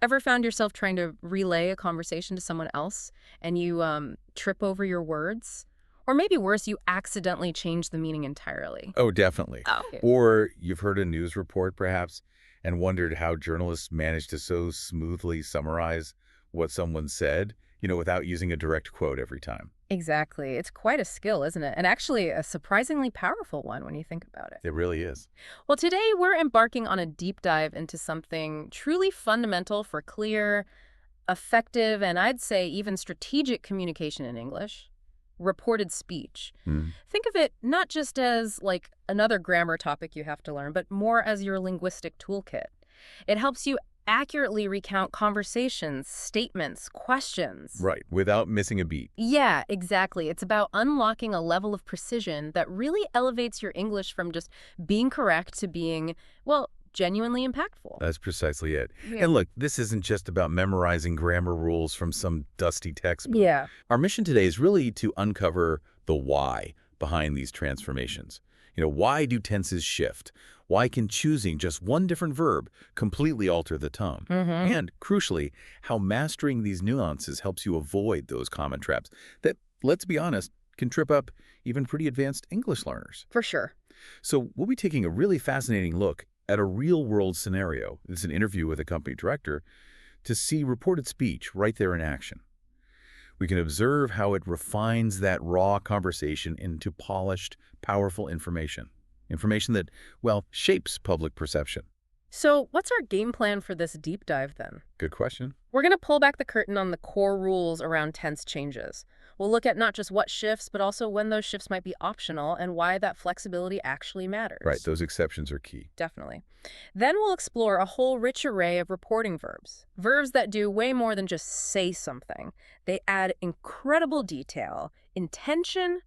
Ever found yourself trying to relay a conversation to someone else and you trip over your words? Or maybe worse, you accidentally change the meaning entirely. Oh, definitely. Oh. Okay. Or you've heard a news report, perhaps, and wondered how journalists managed to so smoothly summarize what someone said, without using a direct quote every time. Exactly. It's quite a skill, isn't it? And actually a surprisingly powerful one when you think about it. It really is. Well, today we're embarking on a deep dive into something truly fundamental for clear, effective, and I'd say even strategic communication in English: reported speech. Hmm. Think of it not just as like another grammar topic you have to learn, but more as your linguistic toolkit. It helps you accurately recount conversations, statements, questions. Right, without missing a beat. Yeah, exactly. It's about unlocking a level of precision that really elevates your English from just being correct to being, well, genuinely impactful. That's precisely it. Yeah. And look, this isn't just about memorizing grammar rules from some dusty textbook. Yeah. Our mission today is really to uncover the why behind these transformations. Why do tenses shift? Why can choosing just one different verb completely alter the tone? And, crucially, how mastering these nuances helps you avoid those common traps that, let's be honest, can trip up even pretty advanced English learners. For sure. So we'll be taking a really fascinating look at a real-world scenario. It's an interview with a company director to see reported speech right there in action. We can observe how it refines that raw conversation into polished, powerful information. Information that, well, shapes public perception. So what's our game plan for this deep dive then? Good question. We're going to pull back the curtain on the core rules around tense changes. We'll look at not just what shifts, but also when those shifts might be optional and why that flexibility actually matters. Right, those exceptions are key. Definitely. Then we'll explore a whole rich array of reporting verbs. Verbs that do way more than just say something. They add incredible detail, intention,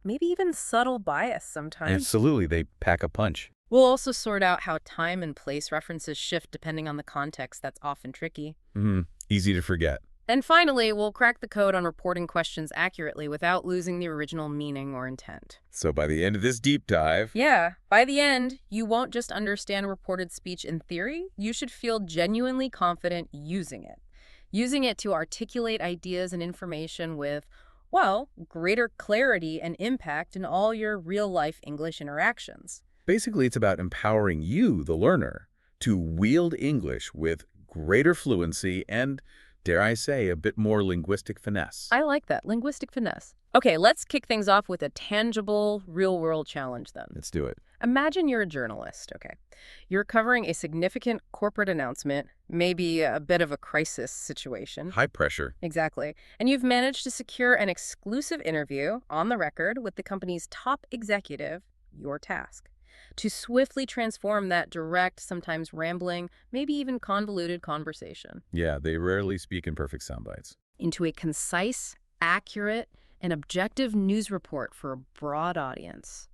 maybe even subtle bias sometimes. Absolutely, they pack a punch. We'll also sort out how time and place references shift depending on the context. That's often tricky. Easy to forget. And finally, we'll crack the code on reporting questions accurately without losing the original meaning or intent. So by the end of this deep dive, Yeah, by the end, you won't just understand reported speech in theory, you should feel genuinely confident using it. Using it to articulate ideas and information with, well, greater clarity and impact in all your real-life English interactions. basically it's about empowering you, the learner, to wield English with greater fluency and, dare I say, a bit more linguistic finesse. I like that, linguistic finesse. Okay, let's kick things off with a tangible, real-world challenge then. Let's do it. Imagine you're a journalist, okay? You're covering a significant corporate announcement, maybe a bit of a crisis situation. High pressure. Exactly. And you've managed to secure an exclusive interview on the record with the company's top executive, your task. To swiftly transform that direct, sometimes rambling, maybe even convoluted conversation Yeah, they rarely speak in perfect sound bites. into a concise, accurate, and objective news report for a broad audience.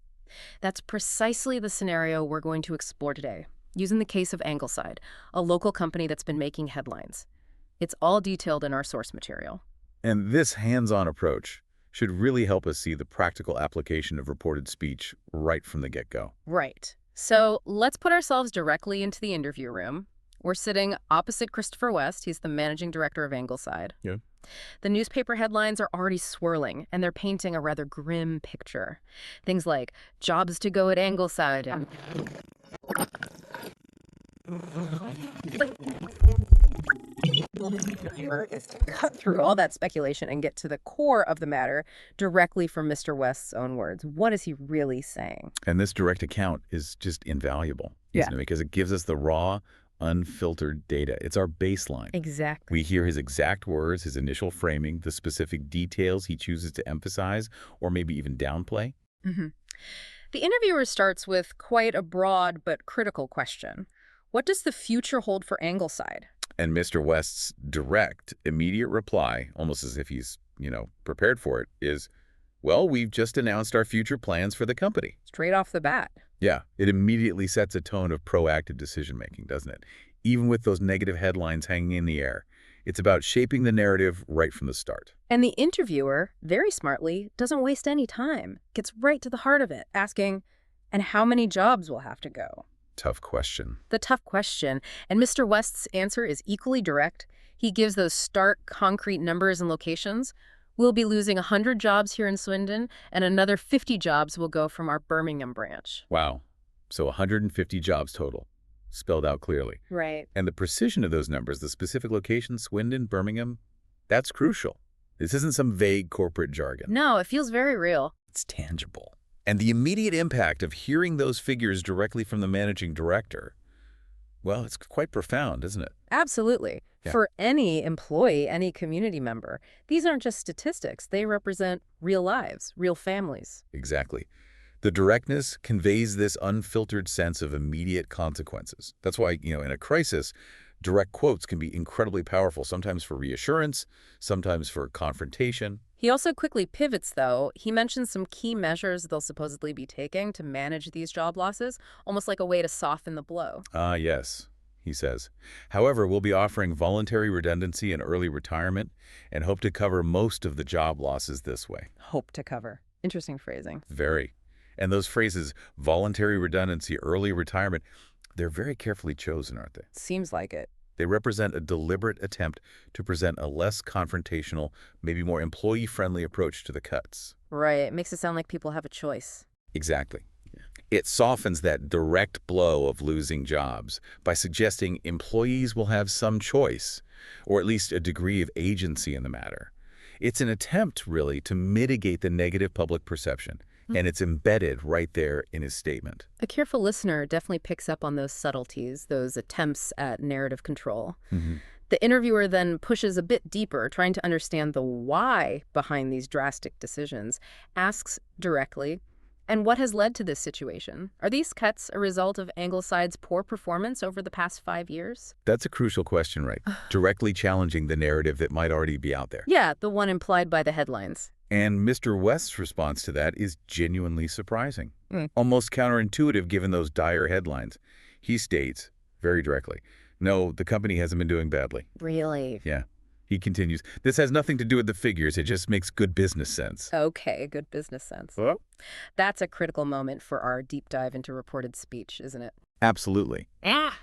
That's precisely the scenario we're going to explore today, using the case of Angleside, a local company that's been making headlines. It's all detailed in our source material. And this hands-on approach should really help us see the practical application of reported speech right from the get-go. Right. So let's put ourselves directly into the interview room. We're sitting opposite Christopher West. He's the managing director of Angleside. Yeah. The newspaper headlines are already swirling, and they're painting a rather grim picture. Things like, jobs to go at Angleside. And cut through all that speculation and get to the core of the matter directly from Mr. West's own words. What is he really saying? And this direct account is just invaluable, isn't it? Because it gives us the raw, unfiltered data. It's our baseline. Exactly. We hear his exact words, his initial framing, the specific details he chooses to emphasize or maybe even downplay. The interviewer starts with quite a broad but critical question. What does the future hold for Angleside? And Mr. West's direct, immediate reply, almost as if he's, prepared for it, is, well, we've just announced our future plans for the company. Straight off the bat. Yeah, it immediately sets a tone of proactive decision-making, doesn't it? Even with those negative headlines hanging in the air. It's about shaping the narrative right from the start. And the interviewer, very smartly, doesn't waste any time. Gets right to the heart of it, asking, and how many jobs will have to go? tough question. The tough question. And Mr. West's answer is equally direct. He gives those stark, concrete numbers and locations. We'll be losing 100 jobs here in Swindon, and another 50 jobs will go from our Birmingham branch. Wow. So 150 jobs total, spelled out clearly. Right. And the precision of those numbers, the specific locations, Swindon, Birmingham, that's crucial. This isn't some vague corporate jargon. No, it feels very real. It's tangible. And the immediate impact of hearing those figures directly from the managing director, well, it's quite profound, isn't it? Absolutely. Yeah. For any employee, any community member, these aren't just statistics. They represent real lives, real families. Exactly. The directness conveys this unfiltered sense of immediate consequences. That's why, in a crisis, direct quotes can be incredibly powerful, sometimes for reassurance, sometimes for confrontation. He also quickly pivots, though. He mentions some key measures they'll supposedly be taking to manage these job losses, almost like a way to soften the blow. Ah, yes, he says. However, we'll be offering voluntary redundancy and early retirement and hope to cover most of the job losses this way. Hope to cover. Interesting phrasing. Very. And those phrases, voluntary redundancy, early retirement, they're very carefully chosen, aren't they? Seems like it. They represent a deliberate attempt to present a less confrontational, maybe more employee-friendly approach to the cuts. Right. It makes it sound like people have a choice. Exactly. It softens that direct blow of losing jobs by suggesting employees will have some choice, or at least a degree of agency in the matter. It's an attempt, really, to mitigate the negative public perception, and it's embedded right there in his statement. A careful listener definitely picks up on those subtleties, those attempts at narrative control. The interviewer then pushes a bit deeper, trying to understand the why behind these drastic decisions, asks directly, and what has led to this situation? Are these cuts a result of Angleside's poor performance over the past 5 years? That's a crucial question, right? Directly challenging the narrative that might already be out there. Yeah, the one implied by the headlines. And Mr. West's response to that is genuinely surprising. Almost counterintuitive given those dire headlines. He states, very directly, no, the company hasn't been doing badly. Really? Yeah. He continues, this has nothing to do with the figures. It just makes good business sense. Okay, good business sense. That's a critical moment for our deep dive into reported speech, isn't it? Absolutely.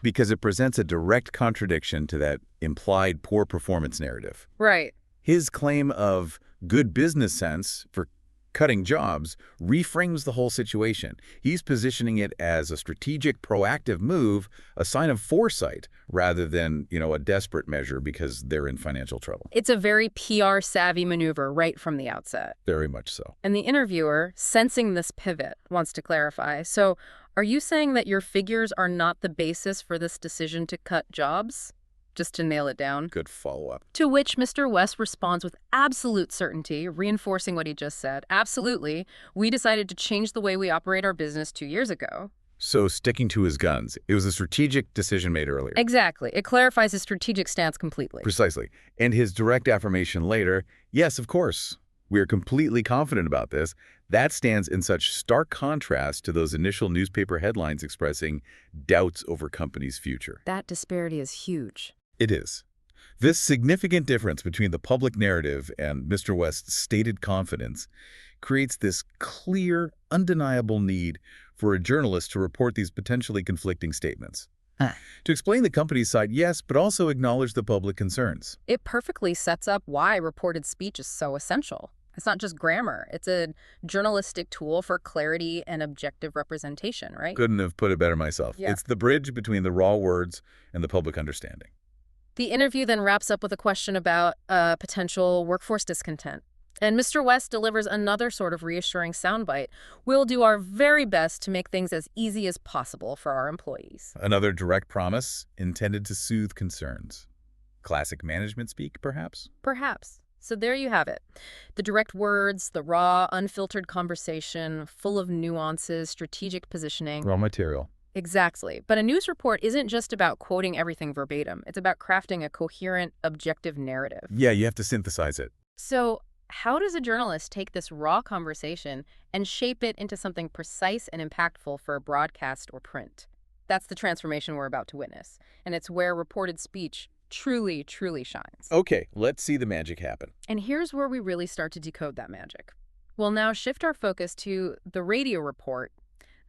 Because it presents a direct contradiction to that implied poor performance narrative. Right. His claim of good business sense for cutting jobs reframes the whole situation. He's positioning it as a strategic, proactive move, a sign of foresight, rather than, a desperate measure because they're in financial trouble. It's a very PR-savvy maneuver right from the outset. Very much so. And the interviewer, sensing this pivot, wants to clarify. So, are you saying that your figures are not the basis for this decision to cut jobs? Just to nail it down. Good follow-up. To which Mr. West responds with absolute certainty, reinforcing what he just said. Absolutely. We decided to change the way we operate our business 2 years ago. So sticking to his guns, it was a strategic decision made earlier. Exactly. It clarifies his strategic stance completely. Precisely. And his direct affirmation later, yes, of course, we're completely confident about this. That stands in such stark contrast to those initial newspaper headlines expressing doubts over company's future. That disparity is huge. It is. This significant difference between the public narrative and Mr. West's stated confidence creates this clear, undeniable need for a journalist to report these potentially conflicting statements. To explain the company's side, yes, but also acknowledge the public concerns. It perfectly sets up why reported speech is so essential. It's not just grammar. It's a journalistic tool for clarity and objective representation, right? Couldn't have put it better myself. Yeah. It's the bridge between the raw words and the public understanding. The interview then wraps up with a question about potential workforce discontent. And Mr. West delivers another sort of reassuring soundbite. We'll do our very best to make things as easy as possible for our employees. Another direct promise intended to soothe concerns. Classic management speak, perhaps? Perhaps. So there you have it. The direct words, the raw, unfiltered conversation, full of nuances, strategic positioning. Raw material. Exactly. But a news report isn't just about quoting everything verbatim. It's about crafting a coherent, objective narrative. Yeah, you have to synthesize it. So how does a journalist take this raw conversation and shape it into something precise and impactful for a broadcast or print? That's the transformation we're about to witness. And it's where reported speech truly, truly shines. Okay, let's see the magic happen. And here's where we really start to decode that magic. We'll now shift our focus to the radio report,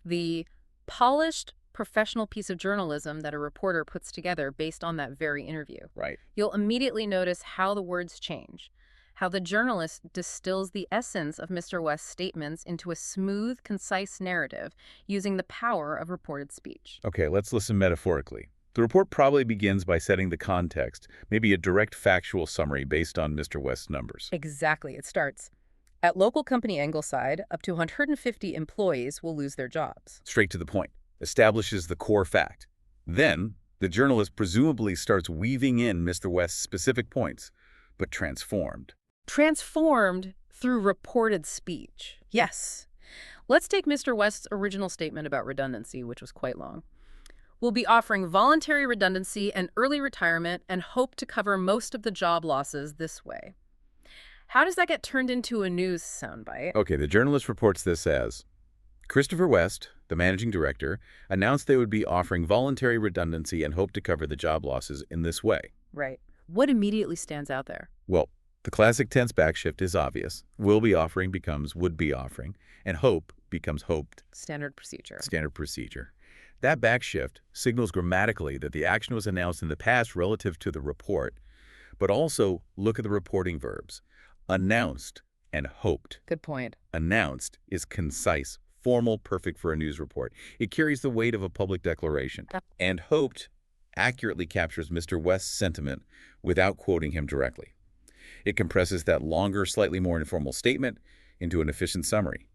the polished, professional piece of journalism that a reporter puts together based on that very interview. Right. You'll immediately notice how the words change, how the journalist distills the essence of Mr. West's statements into a smooth, concise narrative using the power of reported speech. Okay, let's listen metaphorically. The report probably begins by setting the context, maybe a direct factual summary based on Mr. West's numbers. Exactly. It starts, at local company Ingleside, up to 150 employees will lose their jobs. Straight to the point. Establishes the core fact. Then, the journalist presumably starts weaving in Mr. West's specific points, but transformed. Transformed through reported speech. Yes. Let's take Mr. West's original statement about redundancy, which was quite long. We'll be offering voluntary redundancy and early retirement and hope to cover most of the job losses this way. How does that get turned into a news soundbite? Okay, the journalist reports this as, Christopher West, the managing director, announced they would be offering voluntary redundancy and hope to cover the job losses in this way. Right. What immediately stands out there? Well, the classic tense backshift is obvious. Will be offering becomes would be offering, and hope becomes hoped. Standard procedure. Standard procedure. That backshift signals grammatically that the action was announced in the past relative to the report, but also look at the reporting verbs. Announced and hoped. Good point. Announced is concise, formal, perfect for a news report. It carries the weight of a public declaration. And hoped accurately captures Mr. West's sentiment without quoting him directly. It compresses that longer, slightly more informal statement into an efficient summary.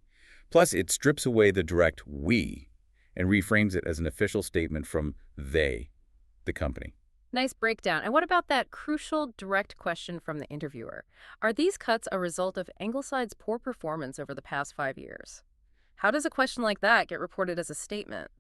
Plus, it strips away the direct we and reframes it as an official statement from they, the company. Nice breakdown. And what about that crucial direct question from the interviewer? Are these cuts a result of Ingleside's poor performance over the past 5 years? How does a question like that get reported as a statement?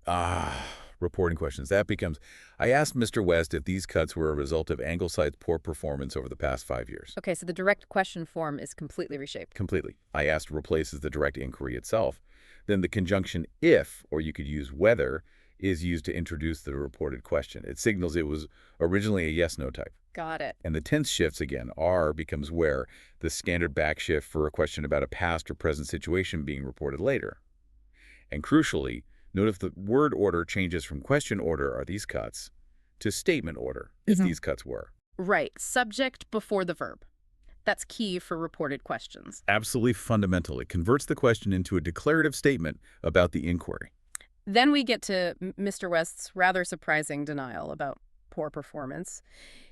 Reporting questions. That becomes, I asked Mr. West if these cuts were a result of Ingleside's poor performance over the past 5 years. Okay, so the direct question form is completely reshaped. Completely. I asked replaces the direct inquiry itself. Then the conjunction if, or you could use whether, is used to introduce the reported question. It signals it was originally a yes-no type. Got it. And the tense shifts again. Are becomes where, the standard backshift for a question about a past or present situation being reported later. And crucially, note if the word order changes from question order, are these cuts, to statement order, if these cuts were. Right. Subject before the verb. That's key for reported questions. Absolutely fundamental. It converts the question into a declarative statement about the inquiry. Then we get to Mr. West's rather surprising denial about poor performance.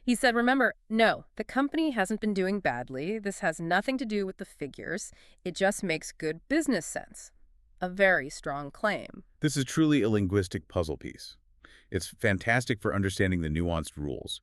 He said, remember, no, the company hasn't been doing badly. This has nothing to do with the figures. It just makes good business sense. A very strong claim. This is truly a linguistic puzzle piece. It's fantastic for understanding the nuanced rules.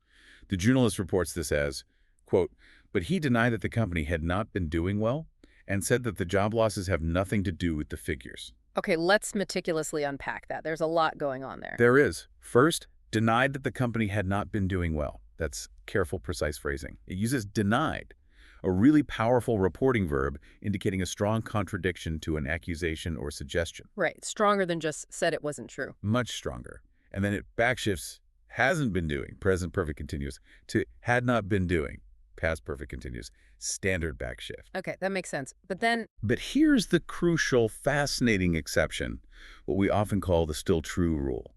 The journalist reports this as, quote, but he denied that the company had not been doing well and said that the job losses have nothing to do with the figures. Okay, let's meticulously unpack that. There's a lot going on there. There is. First, denied that the company had not been doing well. That's careful, precise phrasing. It uses denied, a really powerful reporting verb indicating a strong contradiction to an accusation or suggestion. Right, stronger than just said it wasn't true. Much stronger. And then it backshifts hasn't been doing, present perfect continuous, to had not been doing, past perfect continuous, standard backshift. Okay, that makes sense. But here's the crucial, fascinating exception, what we often call the still true rule,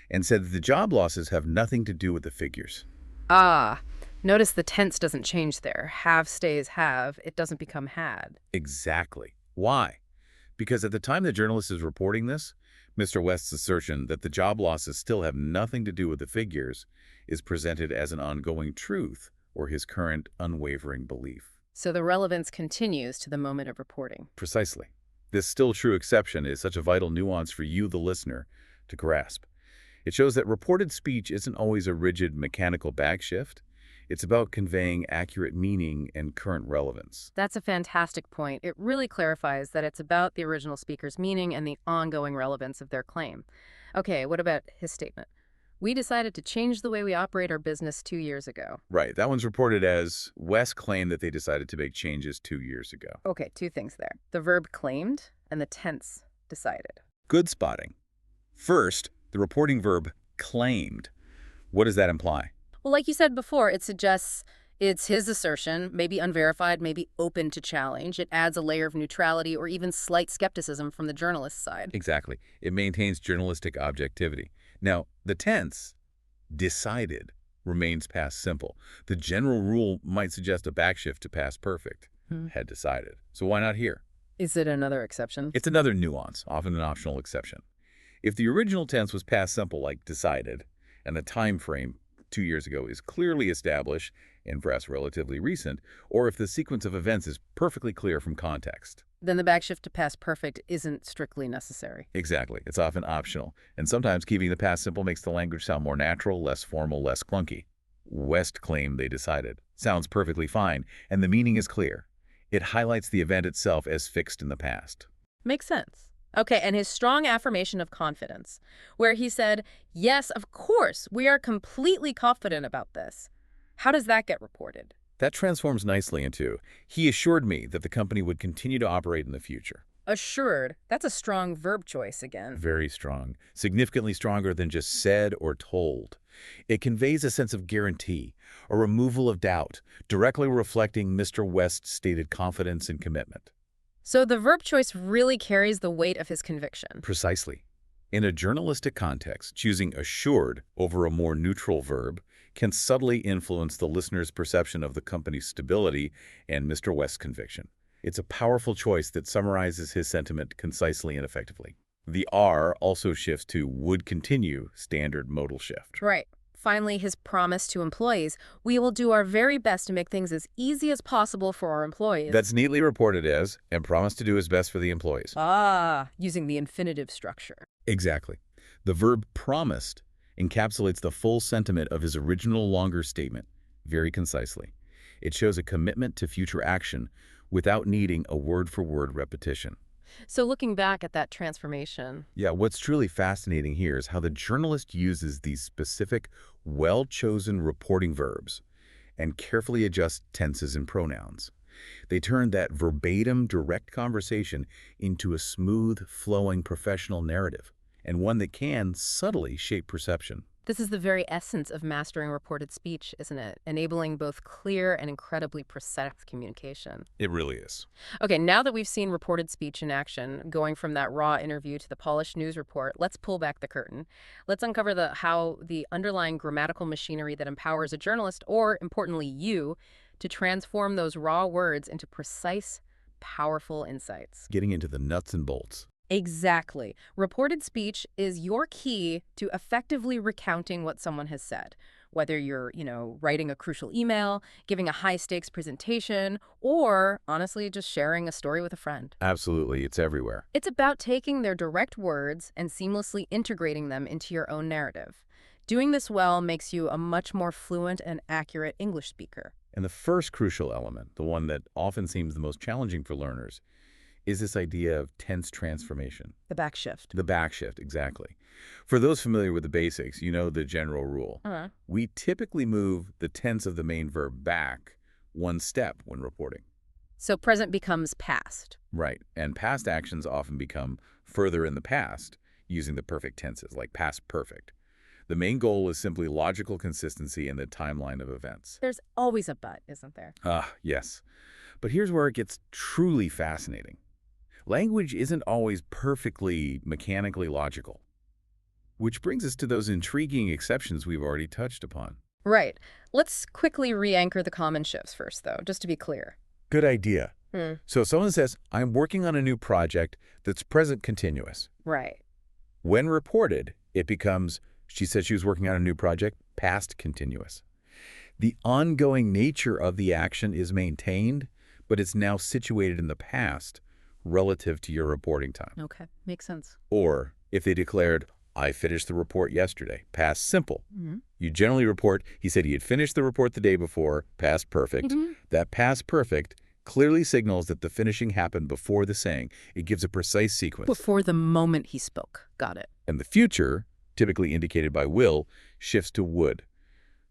and said that the job losses have nothing to do with the figures. Notice the tense doesn't change there. Have stays have. It doesn't become had. Exactly. Why? Because at the time the journalist is reporting this, Mr. West's assertion that the job losses still have nothing to do with the figures is presented as an ongoing truth or his current unwavering belief. So the relevance continues to the moment of reporting. Precisely. This still true exception is such a vital nuance for you, the listener, to grasp. It shows that reported speech isn't always a rigid mechanical backshift. It's about conveying accurate meaning and current relevance. That's a fantastic point. It really clarifies that it's about the original speaker's meaning and the ongoing relevance of their claim. Okay, what about his statement? We decided to change the way we operate our business 2 years ago. Right. That one's reported as West claimed that they decided to make changes 2 years ago. Okay, two things there. The verb claimed and the tense decided. Good spotting. First, the reporting verb claimed. What does that imply? Well, like you said before, it suggests It's his assertion, maybe unverified, maybe open to challenge. It adds a layer of neutrality or even slight skepticism from the journalist's side. Exactly. It maintains journalistic objectivity. Now, the tense, decided, remains past simple. The general rule might suggest a backshift to past perfect. Had decided. So why not here? Is it another exception? It's another nuance, often an optional exception. If the original tense was past simple, like decided, and the time frame 2 years ago is clearly established and perhaps relatively recent, or if the sequence of events is perfectly clear from context. Then the backshift to past perfect isn't strictly necessary. Exactly. It's often optional, and sometimes keeping the past simple makes the language sound more natural, less formal, less clunky. West claimed they decided. Sounds perfectly fine, and the meaning is clear. It highlights the event itself as fixed in the past. Makes sense. Okay, and his strong affirmation of confidence, where he said, yes, of course, we are completely confident about this. How does that get reported? That transforms nicely into, he assured me that the company would continue to operate in the future. Assured. That's a strong verb choice again. Very strong, significantly stronger than just said or told. It conveys a sense of guarantee, a removal of doubt, directly reflecting Mr. West's stated confidence and commitment. So the verb choice really carries the weight of his conviction. Precisely. In a journalistic context, choosing assured over a more neutral verb can subtly influence the listener's perception of the company's stability and Mr. West's conviction. It's a powerful choice that summarizes his sentiment concisely and effectively. The R also shifts to would continue standard modal shift. Right. Finally, his promise to employees, we will do our very best to make things as easy as possible for our employees. That's neatly reported as, and promised to do his best for the employees. Using the infinitive structure. Exactly. The verb promised encapsulates the full sentiment of his original longer statement very concisely. It shows a commitment to future action without needing a word-for-word repetition. So looking back at that transformation. Yeah, what's truly fascinating here is how the journalist uses these specific, well-chosen reporting verbs and carefully adjusts tenses and pronouns. They turn that verbatim, direct conversation into a smooth, flowing professional narrative, and one that can subtly shape perception. This is the very essence of mastering reported speech, isn't it? Enabling both clear and incredibly precise communication. It really is. Okay, now that we've seen reported speech in action, going from that raw interview to the polished news report, let's pull back the curtain. Let's uncover how the underlying grammatical machinery that empowers a journalist, or importantly you, to transform those raw words into precise, powerful insights. Getting into the nuts and bolts. Exactly. Reported speech is your key to effectively recounting what someone has said. Whether you're, writing a crucial email, giving a high-stakes presentation, or, honestly, just sharing a story with a friend. Absolutely. It's everywhere. It's about taking their direct words and seamlessly integrating them into your own narrative. Doing this well makes you a much more fluent and accurate English speaker. And the first crucial element, the one that often seems the most challenging for learners, is this idea of tense transformation. The backshift. The backshift, exactly. For those familiar with the basics, you know the general rule. We typically move the tense of the main verb back one step when reporting. So present becomes past. Right, and past actions often become further in the past using the perfect tenses, like past perfect. The main goal is simply logical consistency in the timeline of events. There's always a but, isn't there? Yes. But here's where it gets truly fascinating. Language isn't always perfectly mechanically logical. Which brings us to those intriguing exceptions we've already touched upon. Right. Let's quickly re-anchor the common shifts first, though, just to be clear. Good idea. So someone says, I'm working on a new project that's present continuous. Right. When reported, it becomes, she said she was working on a new project, past continuous. The ongoing nature of the action is maintained, but it's now situated in the past relative to your reporting time. Okay, makes sense. Or if they declared, I finished the report yesterday, past simple. You generally report, he said he had finished the report the day before, past perfect. That past perfect clearly signals that the finishing happened before the saying. It gives a precise sequence. Before the moment he spoke. Got it. And the future, typically indicated by will, shifts to would.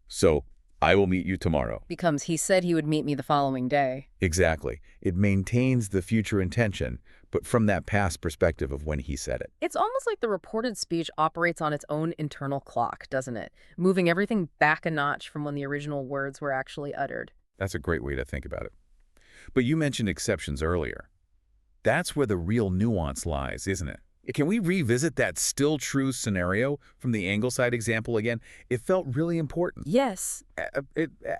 So, I will meet you tomorrow. Becomes he said he would meet me the following day. Exactly. It maintains the future intention, but from that past perspective of when he said it. It's almost like the reported speech operates on its own internal clock, doesn't it? Moving everything back a notch from when the original words were actually uttered. That's a great way to think about it. But you mentioned exceptions earlier. That's where the real nuance lies, isn't it? Can we revisit that still true scenario from the Angleside example again? It felt really important. Yes.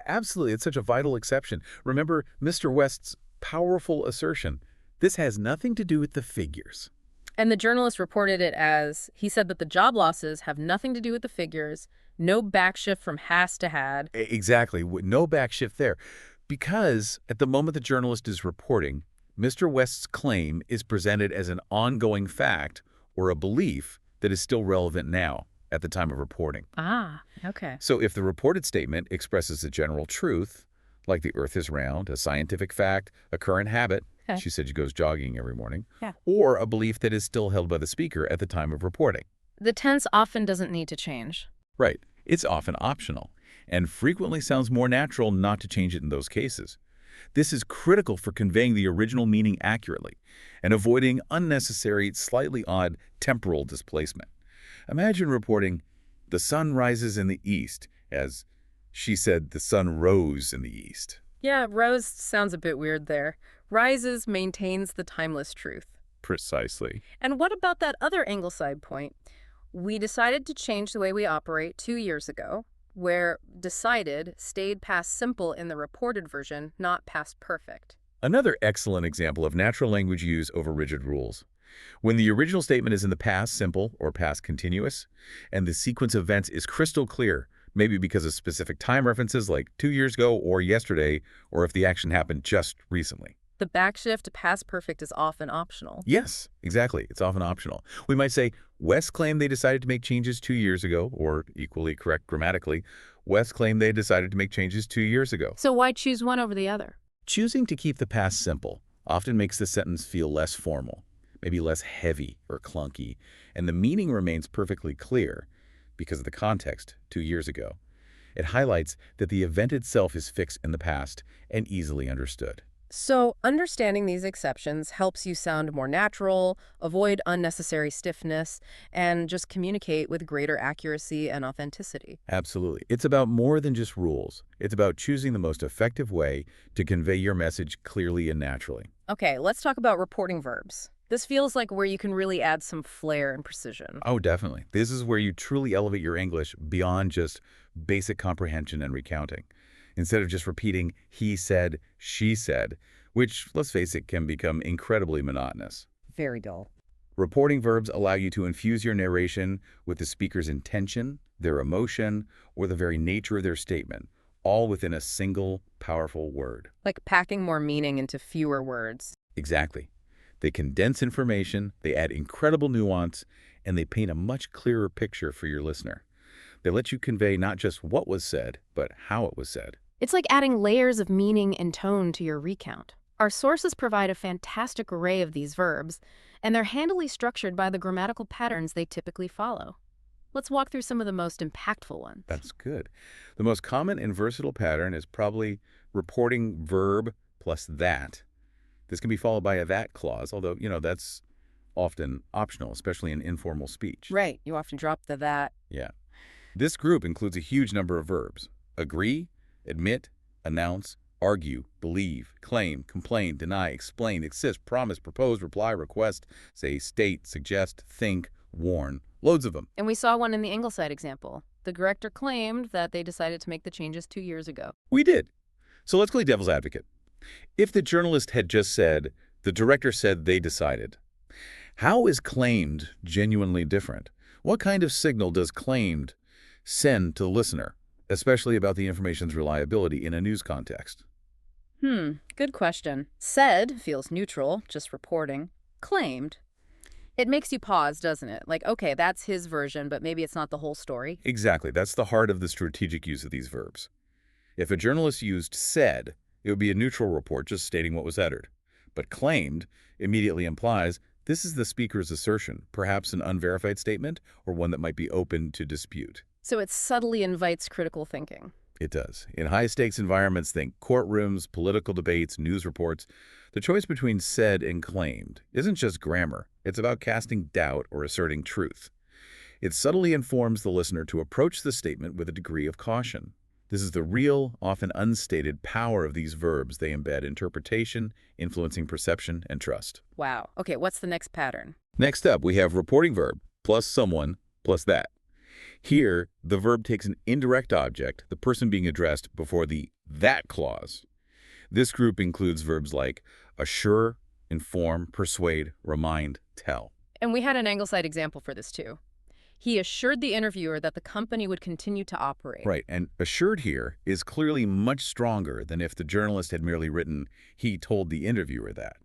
Absolutely, it's such a vital exception. Remember Mr. West's powerful assertion. This has nothing to do with the figures. And the journalist reported it as, he said that the job losses have nothing to do with the figures, no backshift from has to had. Exactly, no backshift there. Because at the moment the journalist is reporting, Mr. West's claim is presented as an ongoing fact or a belief that is still relevant now at the time of reporting. Ah, okay. So if the reported statement expresses a general truth, like the earth is round, a scientific fact, a current habit, Okay. she said she goes jogging every morning, Yeah. or a belief that is still held by the speaker at the time of reporting. The tense often doesn't need to change. Right. It's often optional, and frequently sounds more natural not to change it in those cases. This is critical for conveying the original meaning accurately and avoiding unnecessary, slightly odd temporal displacement. Imagine reporting, "The sun rises in the east," as she said, "The sun rose in the east." Yeah, Rose sounds a bit weird there. Rises maintains the timeless truth. Precisely. And what about that other Angleside point? We decided to change the way we operate 2 years ago, where decided stayed past simple in the reported version, not past perfect. Another excellent example of natural language use over rigid rules. When the original statement is in the past simple or past continuous, and the sequence of events is crystal clear, maybe because of specific time references like 2 years ago or yesterday, or if the action happened just recently. The backshift to past perfect is often optional. Yes, exactly. It's often optional. We might say, West claimed they decided to make changes 2 years ago, or equally correct grammatically, West claimed they decided to make changes 2 years ago. So why choose one over the other? Choosing to keep the past simple often makes the sentence feel less formal, maybe less heavy or clunky, and the meaning remains perfectly clear because of the context 2 years ago. It highlights that the event itself is fixed in the past and easily understood. So understanding these exceptions helps you sound more natural, avoid unnecessary stiffness, and just communicate with greater accuracy and authenticity. Absolutely. It's about more than just rules. It's about choosing the most effective way to convey your message clearly and naturally. Okay, let's talk about reporting verbs. This feels like where you can really add some flair and precision. Oh, definitely. This is where you truly elevate your English beyond just basic comprehension and recounting. Instead of just repeating he said, she said, which, let's face it, can become incredibly monotonous. Very dull. Reporting verbs allow you to infuse your narration with the speaker's intention, their emotion, or the very nature of their statement, all within a single, powerful word. Like packing more meaning into fewer words. Exactly. They condense information, they add incredible nuance, and they paint a much clearer picture for your listener. They let you convey not just what was said, but how it was said. It's like adding layers of meaning and tone to your recount. Our sources provide a fantastic array of these verbs, and they're handily structured by the grammatical patterns they typically follow. Let's walk through some of the most impactful ones. That's good. The most common and versatile pattern is probably reporting verb plus that. This can be followed by a that clause, although, that's often optional, especially in informal speech. Right, you often drop the that. Yeah. This group includes a huge number of verbs. Agree, admit, announce, argue, believe, claim, complain, deny, explain, insist, promise, propose, reply, request, say, state, suggest, think, warn. Loads of them. And we saw one in the Ingleside example. The director claimed that they decided to make the changes 2 years ago. We did. So let's play devil's advocate. If the journalist had just said, the director said they decided, how is claimed genuinely different? What kind of signal does claimed send to the listener, especially about the information's reliability in a news context? Good question. Said feels neutral, just reporting. Claimed. It makes you pause, doesn't it? Like, okay, that's his version, but maybe it's not the whole story. Exactly. That's the heart of the strategic use of these verbs. If a journalist used said, it would be a neutral report just stating what was uttered. But claimed immediately implies this is the speaker's assertion, perhaps an unverified statement or one that might be open to dispute. So it subtly invites critical thinking. It does. In high-stakes environments, think courtrooms, political debates, news reports, The choice between said and claimed isn't just grammar. It's about casting doubt or asserting truth. It subtly informs the listener to approach the statement with a degree of caution. This is the real, often unstated power of these verbs. They embed interpretation, influencing perception and trust. Wow. Okay, what's the next pattern? Next up, we have reporting verb plus someone plus that. Here, the verb takes an indirect object, the person being addressed, before the that clause. This group includes verbs like assure, inform, persuade, remind, tell. And we had an Angleside example for this too. He assured the interviewer that the company would continue to operate. Right, and assured here is clearly much stronger than if the journalist had merely written, he told the interviewer that.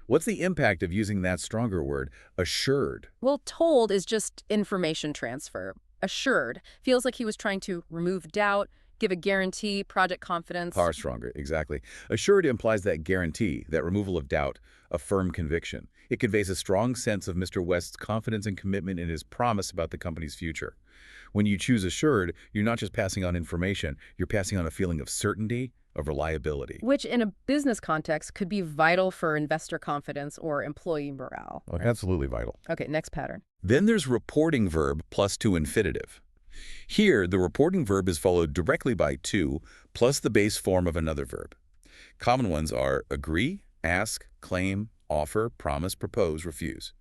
What's the impact of using that stronger word, assured? Well, told is just information transfer. Assured feels like he was trying to remove doubt, give a guarantee, project confidence. Far stronger, exactly. Assured implies that guarantee, that removal of doubt, a firm conviction. It conveys a strong sense of Mr. West's confidence and commitment in his promise about the company's future. When you choose assured, you're not just passing on information, you're passing on a feeling of certainty, of reliability. Which in a business context could be vital for investor confidence or employee morale. Oh, absolutely vital. Okay, next pattern. Then there's reporting verb plus to infinitive. Here, the reporting verb is followed directly by to plus the base form of another verb. Common ones are agree, ask, claim, offer, promise, propose, refuse.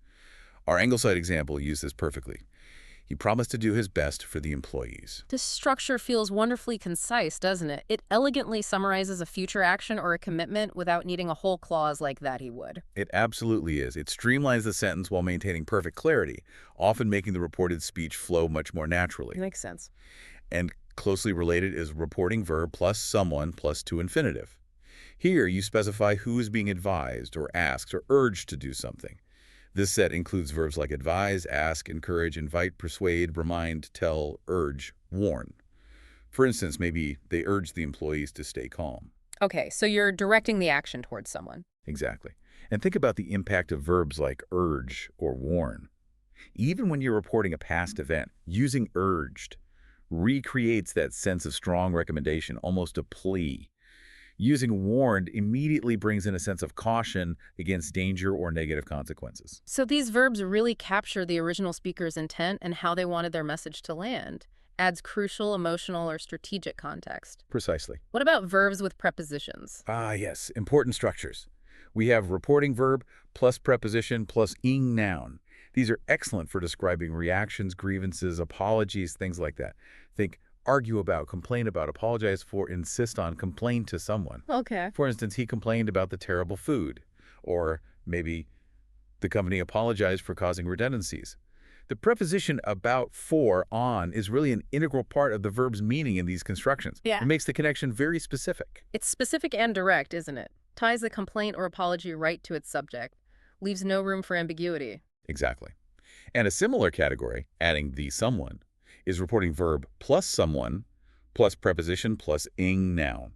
Our Angleside example used this perfectly. He promised to do his best for the employees. This structure feels wonderfully concise, doesn't it? It elegantly summarizes a future action or a commitment without needing a whole clause like that he would. It absolutely is. It streamlines the sentence while maintaining perfect clarity, often making the reported speech flow much more naturally. It makes sense. And closely related is reporting verb plus someone plus to infinitive. Here, you specify who is being advised or asked or urged to do something. This set includes verbs like advise, ask, encourage, invite, persuade, remind, tell, urge, warn. For instance, maybe they urge the employees to stay calm. Okay, so you're directing the action towards someone. Exactly. And think about the impact of verbs like urge or warn. Even when you're reporting a past event, using urged recreates that sense of strong recommendation, almost a plea. Using warned immediately brings in a sense of caution against danger or negative consequences. So these verbs really capture the original speaker's intent and how they wanted their message to land. Adds crucial emotional or strategic context. Precisely. What about verbs with prepositions? Ah, yes, important structures. We have reporting verb plus preposition plus ing noun. These are excellent for describing reactions, grievances, apologies, things like that. Think argue about, complain about, apologize for, insist on, complain to someone. Okay. For instance, he complained about the terrible food. Or maybe the company apologized for causing redundancies. The preposition about, for, on is really an integral part of the verb's meaning in these constructions. Yeah. It makes the connection very specific. It's specific and direct, isn't it? Ties the complaint or apology right to its subject. Leaves no room for ambiguity. Exactly. And a similar category, adding the someone, is reporting verb plus someone plus preposition plus ing noun.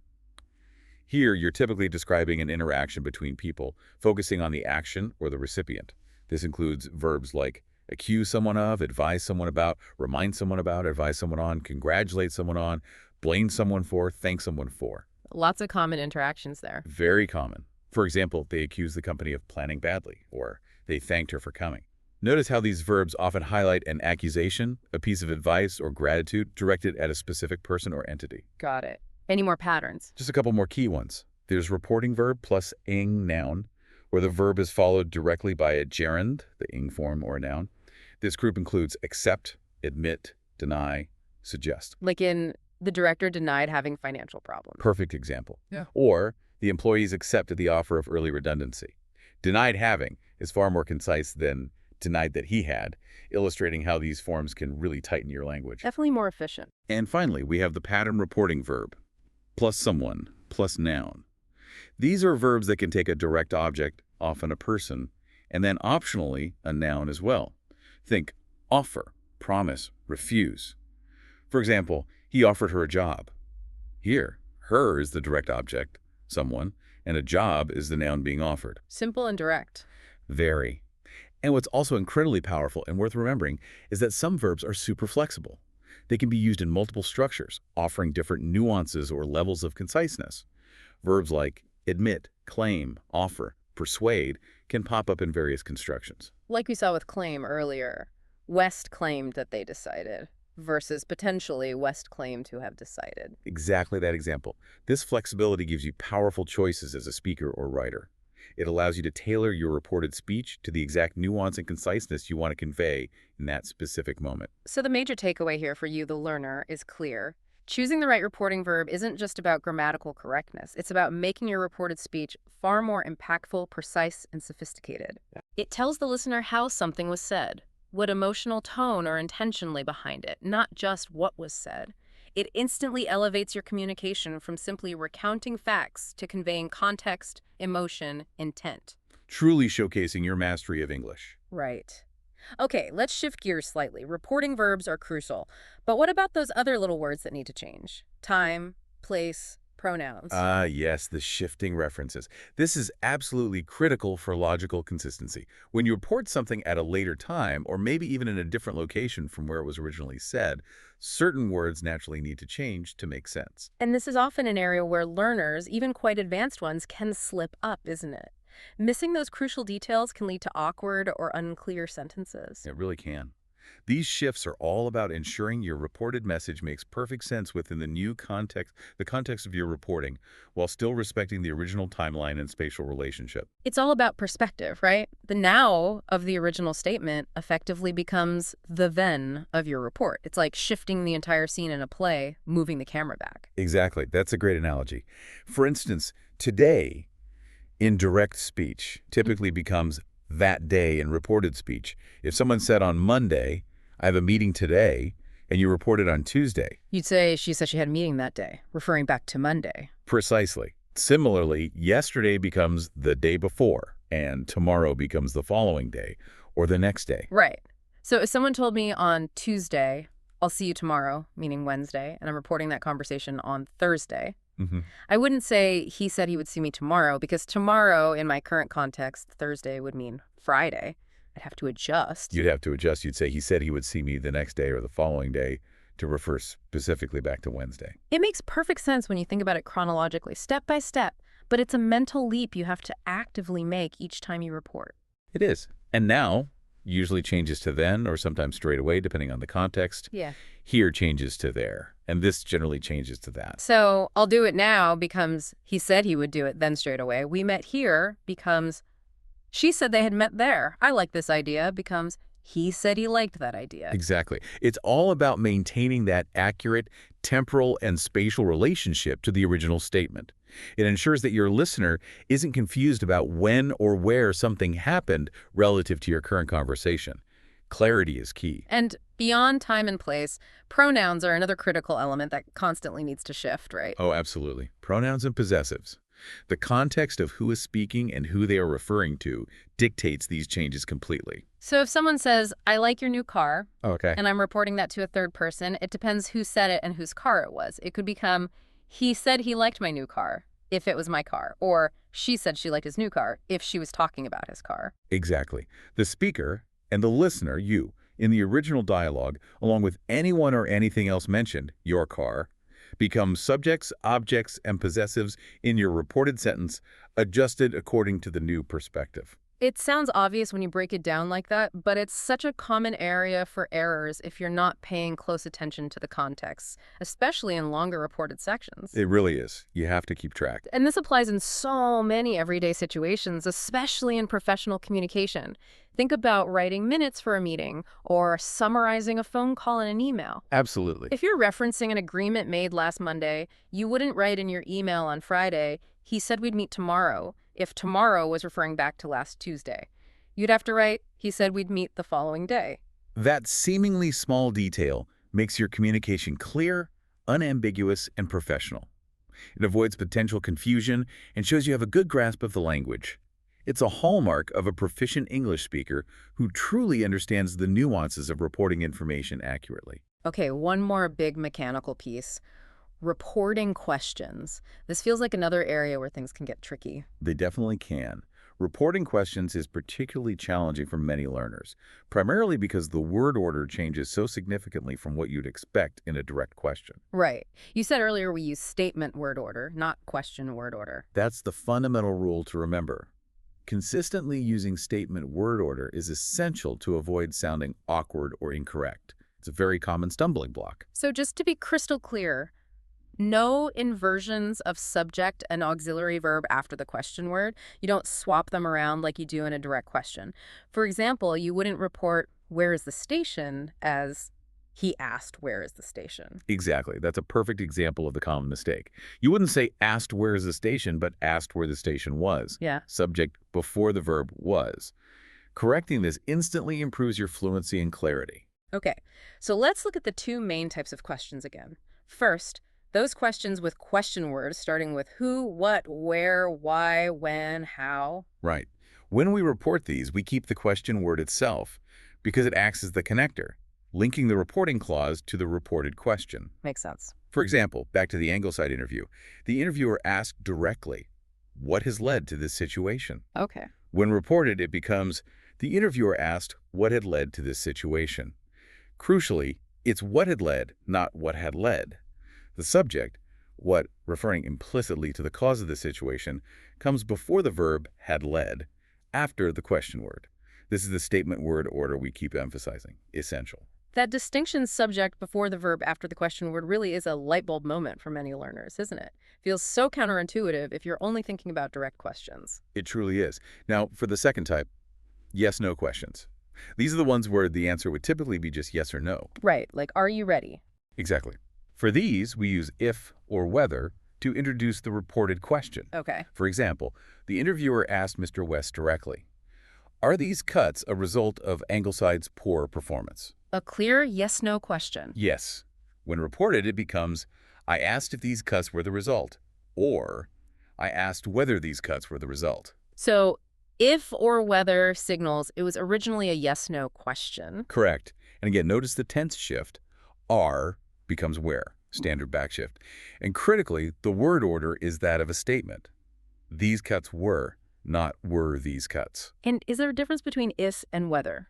Here, you're typically describing an interaction between people, focusing on the action or the recipient. This includes verbs like accuse someone of, advise someone about, remind someone about, advise someone on, congratulate someone on, blame someone for, thank someone for. Lots of common interactions there. Very common. For example, they accused the company of planning badly, or they thanked her for coming. Notice how these verbs often highlight an accusation, a piece of advice, or gratitude directed at a specific person or entity. Got it. Any more patterns? Just a couple more key ones. There's reporting verb plus ing noun, where the verb is followed directly by a gerund, the ing form or a noun. This group includes accept, admit, deny, suggest. Like in the director denied having financial problems. Perfect example. Yeah. Or the employees accepted the offer of early redundancy. Denied having is far more concise than denied that he had, illustrating how these forms can really tighten your language. Definitely more efficient. And finally, we have the pattern reporting verb, plus someone, plus noun. These are verbs that can take a direct object, often a person, and then optionally a noun as well. Think offer, promise, refuse. For example, he offered her a job. Here, her is the direct object, someone, and a job is the noun being offered. Simple and direct. Very. And what's also incredibly powerful and worth remembering is that some verbs are super flexible. They can be used in multiple structures, offering different nuances or levels of conciseness. Verbs like admit, claim, offer, persuade, can pop up in various constructions. Like we saw with claim earlier, West claimed that they decided versus potentially West claimed to have decided. Exactly that example. This flexibility gives you powerful choices as a speaker or writer. It allows you to tailor your reported speech to the exact nuance and conciseness you want to convey in that specific moment. So the major takeaway here for you, the learner, is clear. Choosing the right reporting verb isn't just about grammatical correctness. It's about making your reported speech far more impactful, precise, and sophisticated. It tells the listener how something was said, what emotional tone or intention lay behind it, not just what was said. It instantly elevates your communication from simply recounting facts to conveying context, emotion, intent. Truly showcasing your mastery of English. Right. Okay, let's shift gears slightly. Reporting verbs are crucial. But what about those other little words that need to change? Time, place, pronouns. Ah, yes, the shifting references. This is absolutely critical for logical consistency. When you report something at a later time, or maybe even in a different location from where it was originally said, certain words naturally need to change to make sense. And this is often an area where learners, even quite advanced ones, can slip up, isn't it? Missing those crucial details can lead to awkward or unclear sentences. It really can. These shifts are all about ensuring your reported message makes perfect sense within the context of your reporting, while still respecting the original timeline and spatial relationship. It's all about perspective, right? The now of the original statement effectively becomes the then of your report. It's like shifting the entire scene in a play, moving the camera back. Exactly. That's a great analogy. For instance, today in direct speech typically becomes that day in reported speech. If someone said on Monday, I have a meeting today, and you reported on Tuesday. You'd say she said she had a meeting that day, referring back to Monday. Precisely. Similarly, yesterday becomes the day before, and tomorrow becomes the following day, or the next day. Right. So if someone told me on Tuesday, I'll see you tomorrow, meaning Wednesday, and I'm reporting that conversation on Thursday, I wouldn't say he said he would see me tomorrow, because tomorrow, in my current context, Thursday would mean Friday. I'd have to adjust. You'd have to adjust. You'd say he said he would see me the next day or the following day to refer specifically back to Wednesday. It makes perfect sense when you think about it chronologically, step by step, but it's a mental leap you have to actively make each time you report. It is. And now usually changes to then or sometimes straight away, depending on the context. Yeah. Here changes to there. And this generally changes to that. So I'll do it now becomes he said he would do it then straight away. We met here becomes she said they had met there. I like this idea becomes he said he liked that idea. Exactly. It's all about maintaining that accurate temporal and spatial relationship to the original statement. It ensures that your listener isn't confused about when or where something happened relative to your current conversation. Clarity is key. And beyond time and place, pronouns are another critical element that constantly needs to shift, right? Oh, absolutely. Pronouns and possessives. The context of who is speaking and who they are referring to dictates these changes completely. So if someone says, I like your new car, Okay. and I'm reporting that to a third person, it depends who said it and whose car it was. It could become, he said he liked my new car, if it was my car, or she said she liked his new car, if she was talking about his car. Exactly. The speaker and the listener, you, in the original dialogue, along with anyone or anything else mentioned, your car, become subjects, objects, and possessives in your reported sentence, adjusted according to the new perspective. It sounds obvious when you break it down like that, but it's such a common area for errors if you're not paying close attention to the context, especially in longer reported sections. It really is. You have to keep track. And this applies in so many everyday situations, especially in professional communication. Think about writing minutes for a meeting or summarizing a phone call in an email. Absolutely. If you're referencing an agreement made last Monday, you wouldn't write in your email on Friday, he said we'd meet tomorrow, if tomorrow was referring back to last Tuesday. You'd have to write, he said we'd meet the following day. That seemingly small detail makes your communication clear, unambiguous, and professional. It avoids potential confusion and shows you have a good grasp of the language. It's a hallmark of a proficient English speaker who truly understands the nuances of reporting information accurately. Okay, one more big mechanical piece. Reporting questions. This feels like another area where things can get tricky. They definitely can. Reporting questions is particularly challenging for many learners, primarily because the word order changes so significantly from what you'd expect in a direct question. Right. You said earlier we use statement word order, not question word order. That's the fundamental rule to remember. Consistently using statement word order is essential to avoid sounding awkward or incorrect. It's a very common stumbling block. So just to be crystal clear, no inversions of subject and auxiliary verb after the question word. You don't swap them around like you do in a direct question. For example, you wouldn't report, "Where is the station?" as he asked, "Where is the station?" Exactly. That's a perfect example of the common mistake. You wouldn't say asked where is the station, but asked where the station was. Yeah. Subject before the verb was. Correcting this instantly improves your fluency and clarity. Okay, so let's look at the two main types of questions again. First, those questions with question words starting with who, what, where, why, when, how. Right. When we report these, we keep the question word itself because it acts as the connector, linking the reporting clause to the reported question. Makes sense. For example, back to the Angleside interview, the interviewer asked directly, "What has led to this situation?" Okay. When reported, it becomes, the interviewer asked what had led to this situation. Crucially, it's what had led, not what had led. The subject, what, referring implicitly to the cause of the situation, comes before the verb had led, after the question word. This is the statement word order we keep emphasizing. Essential. That distinction subject before the verb after the question word really is a light bulb moment for many learners, isn't it? Feels so counterintuitive if you're only thinking about direct questions. It truly is. Now, for the second type, yes-no questions. These are the ones where the answer would typically be just yes or no. Right, like, are you ready? Exactly. For these, we use if or whether to introduce the reported question. Okay. For example, the interviewer asked Mr. West directly, "Are these cuts a result of Angleside's poor performance?" A clear yes-no question. Yes. When reported, it becomes, "I asked if these cuts were the result," or "I asked whether these cuts were the result." So if or whether signals it was originally a yes-no question. Correct. And again, notice the tense shift. Are becomes where, standard backshift. And critically, the word order is that of a statement. These cuts were, not were these cuts. And is there a difference between is and whether?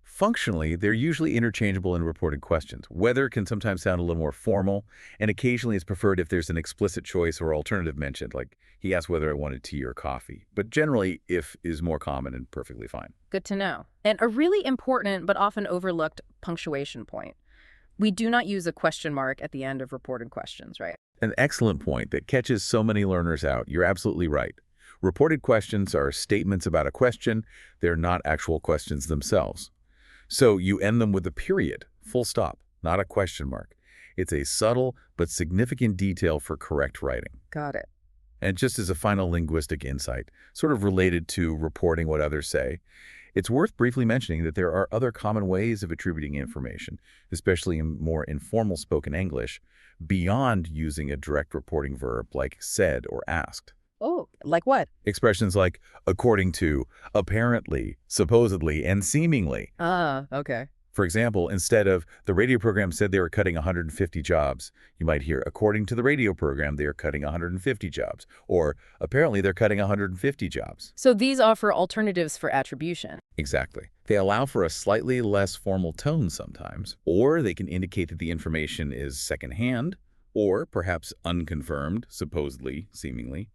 Functionally, they're usually interchangeable in reported questions. Whether can sometimes sound a little more formal, and occasionally it's preferred if there's an explicit choice or alternative mentioned, like he asked whether I wanted tea or coffee. But generally, if is more common and perfectly fine. Good to know. And a really important but often overlooked punctuation point. We do not use a question mark at the end of reported questions, right? An excellent point that catches so many learners out. You're absolutely right. Reported questions are statements about a question. They're not actual questions themselves. So you end them with a period, full stop, not a question mark. It's a subtle but significant detail for correct writing. Got it. And just as a final linguistic insight, sort of related to reporting what others say, it's worth briefly mentioning that there are other common ways of attributing information, especially in more informal spoken English, beyond using a direct reporting verb like said or asked. Oh, like what? Expressions like according to, apparently, supposedly, and seemingly. Ah, okay. For example, instead of the radio program said they were cutting 150 jobs, you might hear according to the radio program they are cutting 150 jobs, or apparently they're cutting 150 jobs. So these offer alternatives for attribution. Exactly. They allow for a slightly less formal tone sometimes, or they can indicate that the information is secondhand, or perhaps unconfirmed, supposedly, seemingly.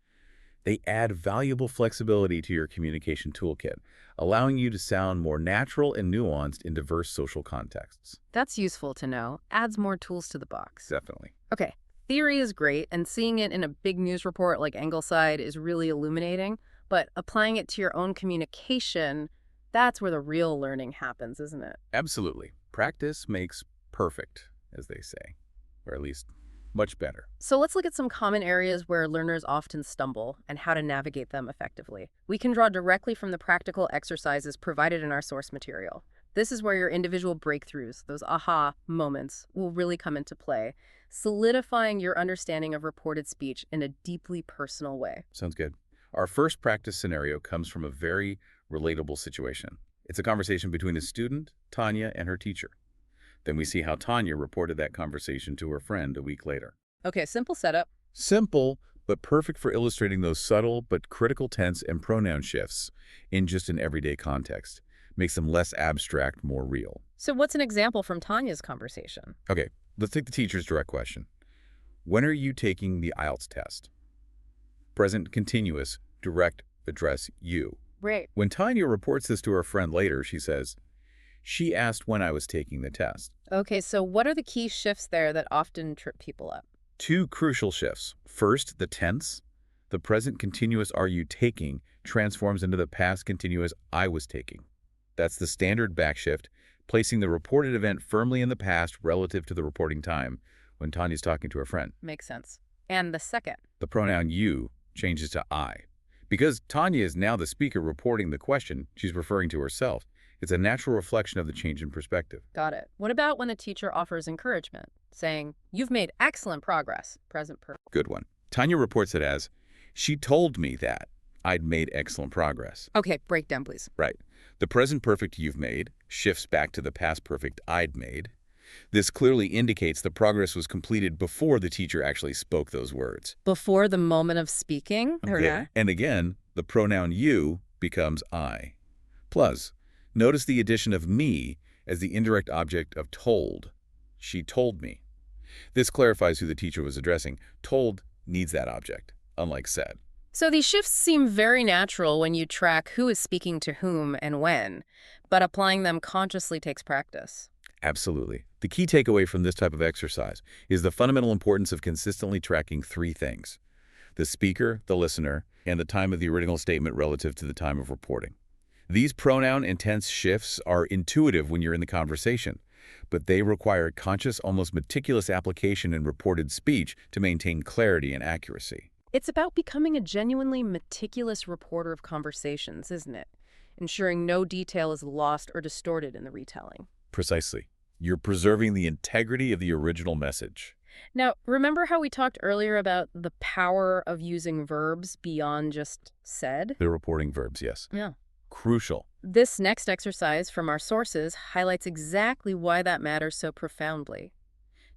They add valuable flexibility to your communication toolkit, allowing you to sound more natural and nuanced in diverse social contexts. That's useful to know. Adds more tools to the box. Definitely. Okay, theory is great, and seeing it in a big news report like Angleside is really illuminating, but applying it to your own communication, that's where the real learning happens, isn't it? Absolutely. Practice makes perfect, as they say, or at least much better. So let's look at some common areas where learners often stumble and how to navigate them effectively. We can draw directly from the practical exercises provided in our source material. This is where your individual breakthroughs, those aha moments, will really come into play, solidifying your understanding of reported speech in a deeply personal way. Sounds good. Our first practice scenario comes from a very relatable situation. It's a conversation between a student, Tanya, and her teacher. Then we see how Tanya reported that conversation to her friend a week later. Okay, simple setup. Simple, but perfect for illustrating those subtle but critical tense and pronoun shifts in just an everyday context. Makes them less abstract, more real. So what's an example from Tanya's conversation? Okay, let's take the teacher's direct question. When are you taking the IELTS test? Present continuous, direct, address you. Right. When Tanya reports this to her friend later, she says, "She asked when I was taking the test." Okay, so what are the key shifts there that often trip people up? Two crucial shifts. First, the tense. The present continuous "are you taking" transforms into the past continuous "I was taking." That's the standard backshift, placing the reported event firmly in the past relative to the reporting time when Tanya's talking to her friend. Makes sense. And the second. The pronoun "you" changes to "I." Because Tanya is now the speaker reporting the question, she's referring to herself. It's a natural reflection of the change in perspective. Got it. What about when the teacher offers encouragement, saying, "You've made excellent progress," present perfect? Good one. Tanya reports it as, "She told me that I'd made excellent progress." Okay, breakdown, please. Right. The present perfect "you've made" shifts back to the past perfect "I'd made." This clearly indicates the progress was completed before the teacher actually spoke those words. Before the moment of speaking? Okay. And again, the pronoun "you" becomes "I." Plus, notice the addition of "me" as the indirect object of "told." She told me. This clarifies who the teacher was addressing. Told needs that object, unlike said. So these shifts seem very natural when you track who is speaking to whom and when, but applying them consciously takes practice. Absolutely. The key takeaway from this type of exercise is the fundamental importance of consistently tracking three things: the speaker, the listener, and the time of the original statement relative to the time of reporting. These pronoun and tense shifts are intuitive when you're in the conversation, but they require conscious, almost meticulous application in reported speech to maintain clarity and accuracy. It's about becoming a genuinely meticulous reporter of conversations, isn't it? Ensuring no detail is lost or distorted in the retelling. Precisely. You're preserving the integrity of the original message. Now, remember how we talked earlier about the power of using verbs beyond just said? The reporting verbs, yes. Yeah. Crucial. This next exercise from our sources highlights exactly why that matters so profoundly.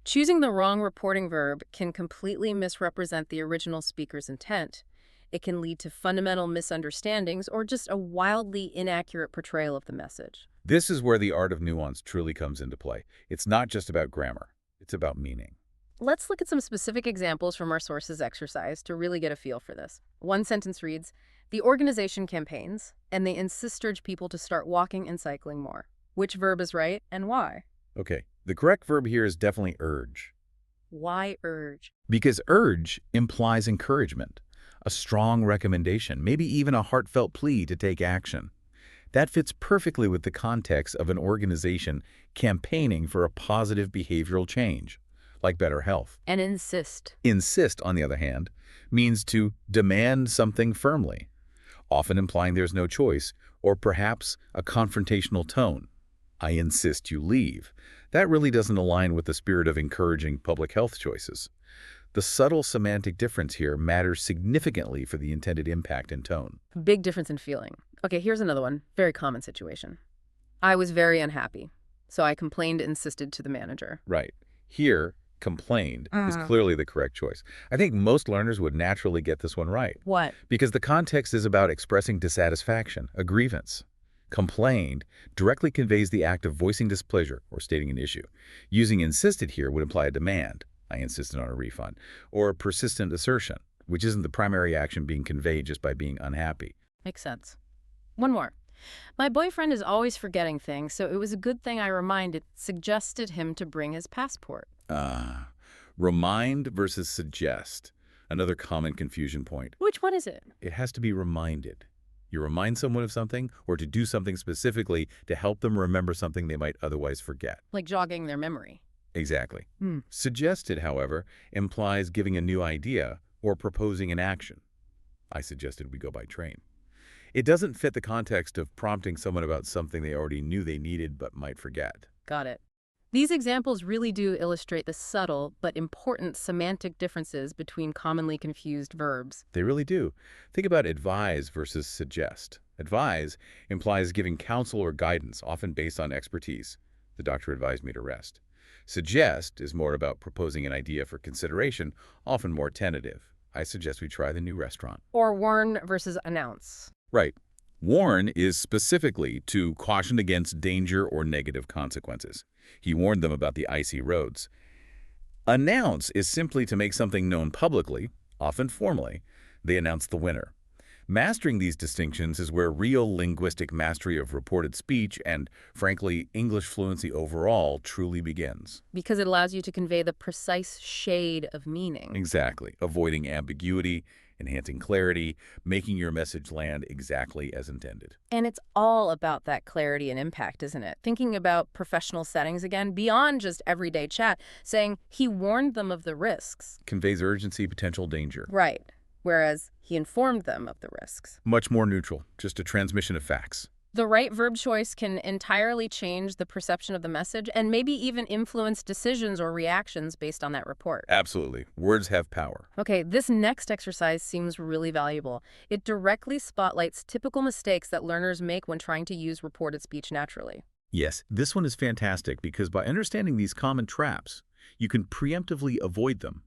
Choosing the wrong reporting verb can completely misrepresent the original speaker's intent. It can lead to fundamental misunderstandings or just a wildly inaccurate portrayal of the message. This is where the art of nuance truly comes into play. It's not just about grammar. It's about meaning. Let's look at some specific examples from our sources exercise to really get a feel for this. One sentence reads, "The organization campaigns, and they insist urge people to start walking and cycling more." Which verb is right and why? Okay, the correct verb here is definitely urge. Why urge? Because urge implies encouragement, a strong recommendation, maybe even a heartfelt plea to take action. That fits perfectly with the context of an organization campaigning for a positive behavioral change, like better health. And insist. Insist, on the other hand, means to demand something firmly, often implying there's no choice, or perhaps a confrontational tone. "I insist you leave." That really doesn't align with the spirit of encouraging public health choices. The subtle semantic difference here matters significantly for the intended impact and tone. Big difference in feeling. Okay, here's another one. Very common situation. "I was very unhappy, so I complained and insisted to the manager." Right. Here, complained is clearly the correct choice. I think most learners would naturally get this one right. What? Because the context is about expressing dissatisfaction, a grievance. Complained directly conveys the act of voicing displeasure or stating an issue. Using insisted here would imply a demand. "I insisted on a refund," or a persistent assertion, which isn't the primary action being conveyed just by being unhappy. Makes sense. One more. "My boyfriend is always forgetting things, so it was a good thing I suggested him to bring his passport." Remind versus suggest, another common confusion point. Which one is it? It has to be reminded. You remind someone of something or to do something specifically to help them remember something they might otherwise forget. Like jogging their memory. Exactly. Suggested, however, implies giving a new idea or proposing an action. "I suggested we go by train." It doesn't fit the context of prompting someone about something they already knew they needed but might forget. Got it. These examples really do illustrate the subtle but important semantic differences between commonly confused verbs. They really do. Think about advise versus suggest. Advise implies giving counsel or guidance, often based on expertise. "The doctor advised me to rest." Suggest is more about proposing an idea for consideration, often more tentative. "I suggest we try the new restaurant." Or warn versus announce. Right. Warn is specifically to caution against danger or negative consequences. He warned them about the icy roads. Announce is simply to make something known publicly, often formally. They announce the winner. Mastering these distinctions is where real linguistic mastery of reported speech and, frankly, English fluency overall truly begins. Because it allows you to convey the precise shade of meaning. Exactly. Avoiding ambiguity, enhancing clarity, making your message land exactly as intended. And it's all about that clarity and impact, isn't it? Thinking about professional settings again, beyond just everyday chat, saying he warned them of the risks. Conveys urgency, potential danger. Right. Whereas he informed them of the risks. Much more neutral, just a transmission of facts. The right verb choice can entirely change the perception of the message and maybe even influence decisions or reactions based on that report. Absolutely. Words have power. Okay, this next exercise seems really valuable. It directly spotlights typical mistakes that learners make when trying to use reported speech naturally. Yes, this one is fantastic because by understanding these common traps, you can preemptively avoid them.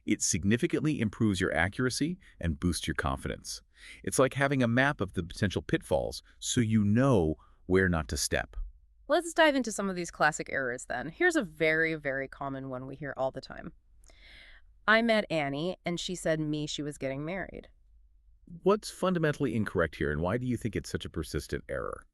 It significantly improves your accuracy and boosts your confidence. It's like having a map of the potential pitfalls so you know where not to step. Let's dive into some of these classic errors then. Here's a very, very common one we hear all the time. I met Annie and she said she was getting married. What's fundamentally incorrect here, and why do you think it's such a persistent error?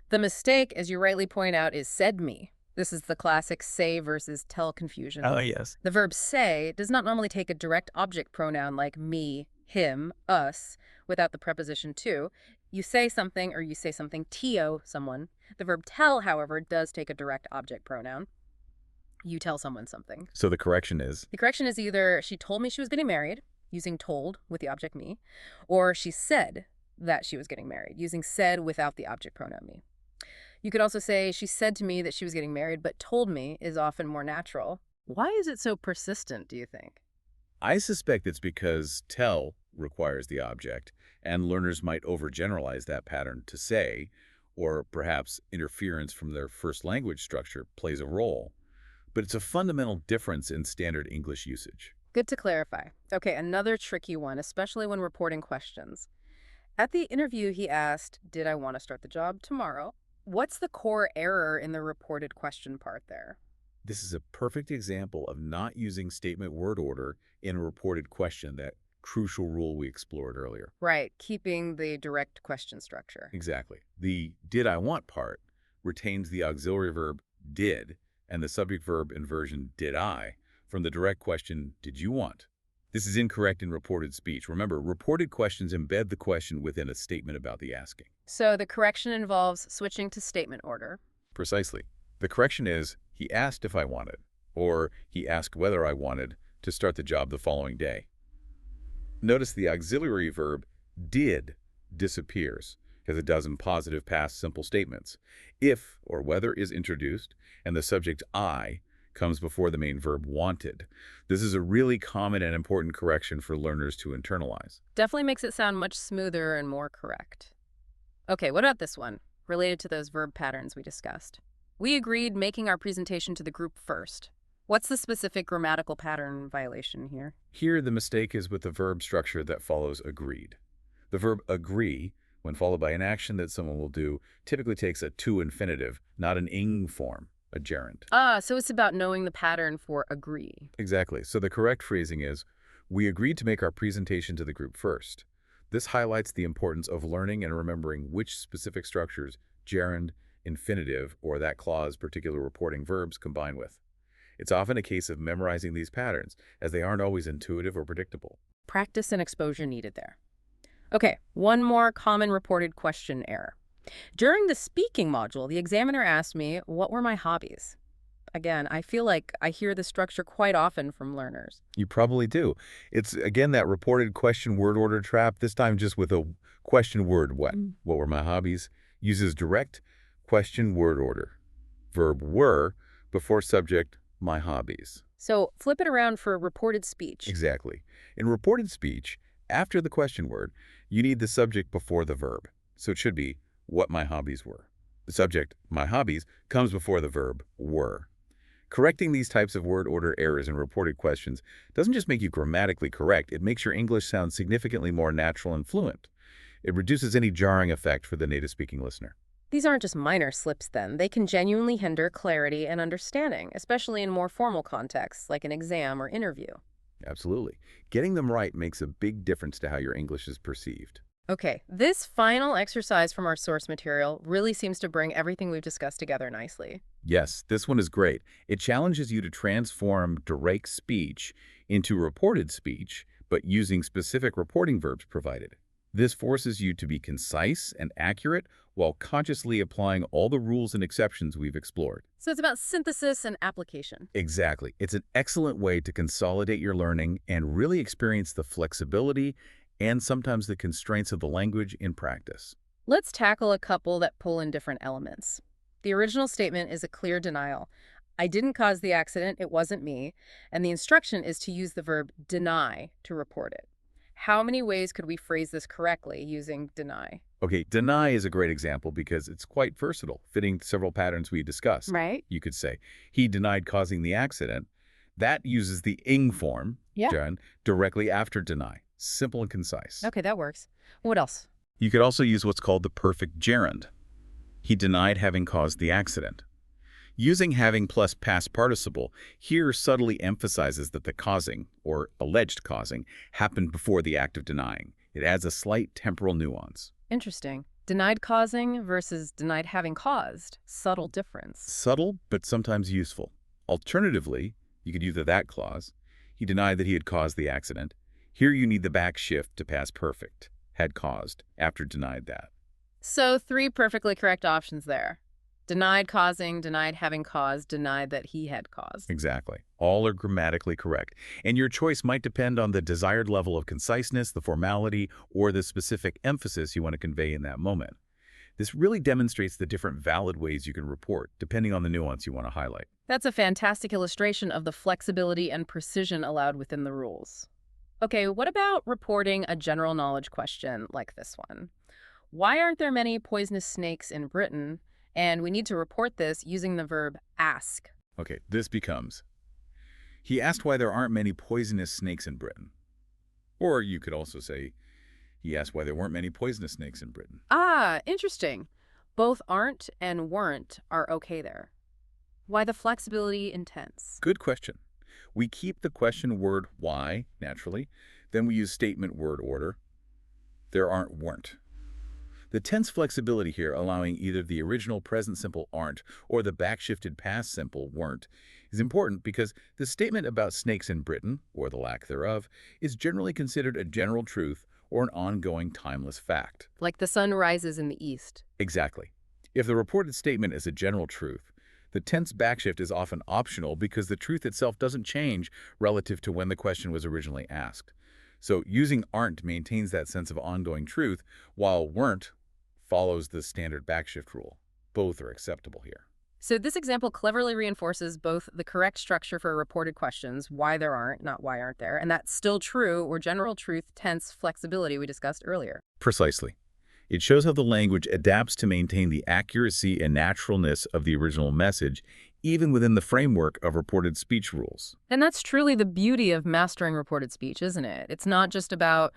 The mistake, as you rightly point out, is said me. This is the classic say versus tell confusion. Oh, yes. The verb say does not normally take a direct object pronoun like me, him, us, without the preposition to. You say something or you say something to someone. The verb tell, however, does take a direct object pronoun. You tell someone something. So the correction is? The correction is either she told me she was getting married, using told with the object me, or she said that she was getting married, using said without the object pronoun me. You could also say, she said to me that she was getting married, but told me is often more natural. Why is it so persistent, do you think? I suspect it's because tell requires the object, and learners might overgeneralize that pattern to say, or perhaps interference from their first language structure plays a role. But it's a fundamental difference in standard English usage. Good to clarify. Okay, another tricky one, especially when reporting questions. At the interview, he asked, did I want to start the job tomorrow? What's the core error in the reported question part there? This is a perfect example of not using statement word order in a reported question, that crucial rule we explored earlier. Right, keeping the direct question structure. Exactly. The did I want part retains the auxiliary verb did and the subject verb inversion did I from the direct question did you want. This is incorrect in reported speech. Remember, reported questions embed the question within a statement about the asking. So the correction involves switching to statement order. Precisely. The correction is, he asked if I wanted, or he asked whether I wanted to start the job the following day. Notice the auxiliary verb did disappears, as it does in positive past simple statements. If or whether is introduced, and the subject I comes before the main verb wanted. This is a really common and important correction for learners to internalize. Definitely makes it sound much smoother and more correct. Okay, what about this one, related to those verb patterns we discussed? We agreed making our presentation to the group first. What's the specific grammatical pattern violation here? Here, the mistake is with the verb structure that follows agreed. The verb agree, when followed by an action that someone will do, typically takes a to infinitive, not an ing form, a gerund. So it's about knowing the pattern for agree. Exactly. So the correct phrasing is, we agreed to make our presentation to the group first. This highlights the importance of learning and remembering which specific structures, gerund, infinitive, or that clause particular reporting verbs combine with. It's often a case of memorizing these patterns, as they aren't always intuitive or predictable. Practice and exposure needed there. Okay, one more common reported question error. During the speaking module, the examiner asked me, what were my hobbies? Again, I feel like I hear this structure quite often from learners. You probably do. It's, again, that reported question word order trap, this time just with a question word what. What were my hobbies? Uses direct question word order. Verb were before subject, my hobbies. So flip it around for reported speech. Exactly. In reported speech, after the question word, you need the subject before the verb. So it should be what my hobbies were. The subject, my hobbies, comes before the verb were. Correcting these types of word order errors in reported questions doesn't just make you grammatically correct, it makes your English sound significantly more natural and fluent. It reduces any jarring effect for the native-speaking listener. These aren't just minor slips then. They can genuinely hinder clarity and understanding, especially in more formal contexts like an exam or interview. Absolutely. Getting them right makes a big difference to how your English is perceived. Okay, this final exercise from our source material really seems to bring everything we've discussed together nicely. Yes, this one is great. It challenges you to transform direct speech into reported speech, but using specific reporting verbs provided. This forces you to be concise and accurate while consciously applying all the rules and exceptions we've explored. So it's about synthesis and application. Exactly. It's an excellent way to consolidate your learning and really experience the flexibility and sometimes the constraints of the language in practice. Let's tackle a couple that pull in different elements. The original statement is a clear denial. I didn't cause the accident, it wasn't me. And the instruction is to use the verb deny to report it. How many ways could we phrase this correctly using deny? Okay, deny is a great example because it's quite versatile, fitting several patterns we discussed. Right? You could say, he denied causing the accident. That uses the ing form, Yeah. done, directly after deny. Simple and concise. Okay, that works. What else? You could also use what's called the perfect gerund. He denied having caused the accident. Using having plus past participle here subtly emphasizes that the causing, or alleged causing, happened before the act of denying. It adds a slight temporal nuance. Interesting. Denied causing versus denied having caused. Subtle difference. Subtle, but sometimes useful. Alternatively, you could use the that clause. He denied that he had caused the accident. Here you need the back shift to past perfect, had caused, after denied that. So 3 perfectly correct options there. Denied causing, denied having caused, denied that he had caused. Exactly. All are grammatically correct. And your choice might depend on the desired level of conciseness, the formality, or the specific emphasis you want to convey in that moment. This really demonstrates the different valid ways you can report, depending on the nuance you want to highlight. That's a fantastic illustration of the flexibility and precision allowed within the rules. Okay, what about reporting a general knowledge question like this one? Why aren't there many poisonous snakes in Britain? And we need to report this using the verb ask. Okay, this becomes, he asked why there aren't many poisonous snakes in Britain. Or you could also say, he asked why there weren't many poisonous snakes in Britain. Ah, interesting. Both aren't and weren't are okay there. Why the flexibility in tense? Good question. We keep the question word why, naturally. Then we use statement word order. There aren't, weren't. The tense flexibility here, allowing either the original present simple aren't or the backshifted past simple weren't, is important because the statement about snakes in Britain, or the lack thereof, is generally considered a general truth or an ongoing timeless fact. Like the sun rises in the east. Exactly. If the reported statement is a general truth, the tense backshift is often optional because the truth itself doesn't change relative to when the question was originally asked. So using aren't maintains that sense of ongoing truth, while weren't follows the standard backshift rule. Both are acceptable here. So this example cleverly reinforces both the correct structure for reported questions, why there aren't, not why aren't there, and that still true or general truth tense flexibility we discussed earlier. Precisely. It shows how the language adapts to maintain the accuracy and naturalness of the original message, even within the framework of reported speech rules. And that's truly the beauty of mastering reported speech, isn't it? It's not just about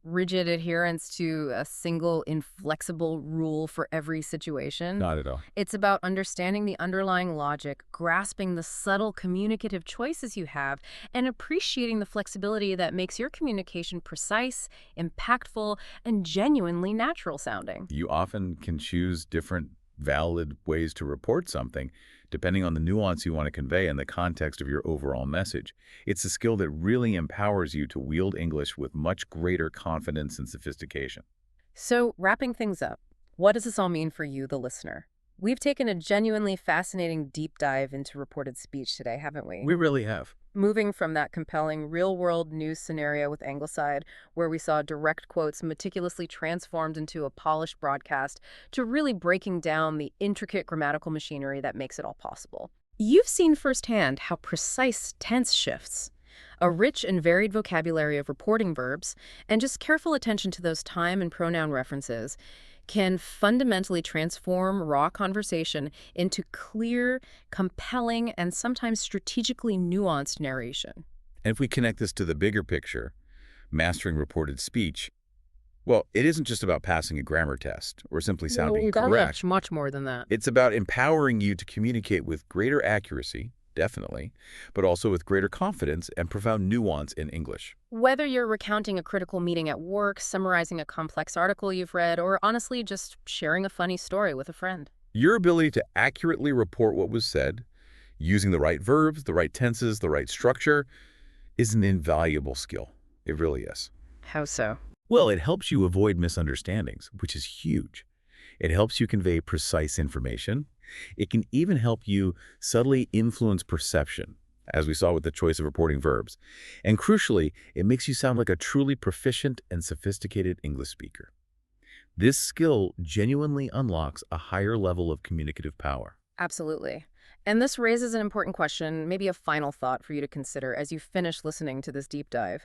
rigid adherence to a single inflexible rule for every situation. Not at all. It's about understanding the underlying logic, grasping the subtle communicative choices you have, and appreciating the flexibility that makes your communication precise, impactful, and genuinely natural sounding. You often can choose different valid ways to report something, depending on the nuance you want to convey and the context of your overall message. It's a skill that really empowers you to wield English with much greater confidence and sophistication. So, wrapping things up, what does this all mean for you, the listener? We've taken a genuinely fascinating deep dive into reported speech today, haven't we? We really have. Moving from that compelling real-world news scenario with Angleside, where we saw direct quotes meticulously transformed into a polished broadcast, to really breaking down the intricate grammatical machinery that makes it all possible. You've seen firsthand how precise tense shifts, a rich and varied vocabulary of reporting verbs, and just careful attention to those time and pronoun references can fundamentally transform raw conversation into clear, compelling, and sometimes strategically nuanced narration. And if we connect this to the bigger picture, mastering reported speech, well, it isn't just about passing a grammar test or simply sounding correct. Much more than that. It's about empowering you to communicate with greater accuracy, definitely, but also with greater confidence and profound nuance in English. Whether you're recounting a critical meeting at work, summarizing a complex article you've read, or honestly just sharing a funny story with a friend. Your ability to accurately report what was said, using the right verbs, the right tenses, the right structure, is an invaluable skill. It really is. How so? Well, it helps you avoid misunderstandings, which is huge. It helps you convey precise information. It can even help you subtly influence perception, as we saw with the choice of reporting verbs. And crucially, it makes you sound like a truly proficient and sophisticated English speaker. This skill genuinely unlocks a higher level of communicative power. Absolutely. And this raises an important question, maybe a final thought for you to consider as you finish listening to this deep dive.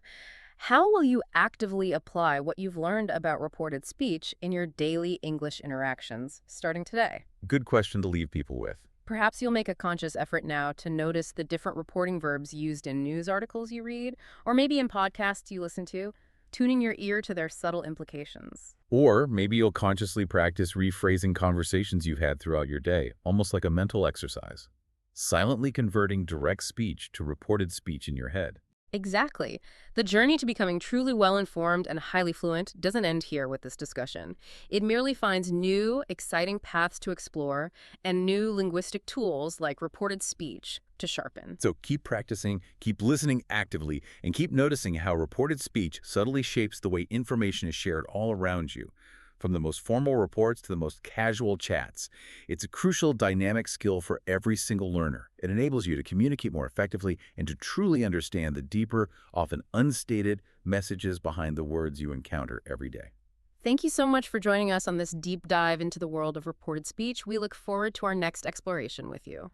How will you actively apply what you've learned about reported speech in your daily English interactions starting today? Good question to leave people with. Perhaps you'll make a conscious effort now to notice the different reporting verbs used in news articles you read, or maybe in podcasts you listen to, tuning your ear to their subtle implications. Or maybe you'll consciously practice rephrasing conversations you've had throughout your day, almost like a mental exercise, silently converting direct speech to reported speech in your head. Exactly. The journey to becoming truly well-informed and highly fluent doesn't end here with this discussion. It merely finds new, exciting paths to explore and new linguistic tools like reported speech to sharpen. So keep practicing, keep listening actively, and keep noticing how reported speech subtly shapes the way information is shared all around you. From the most formal reports to the most casual chats. It's a crucial dynamic skill for every single learner. It enables you to communicate more effectively and to truly understand the deeper, often unstated messages behind the words you encounter every day. Thank you so much for joining us on this deep dive into the world of reported speech. We look forward to our next exploration with you.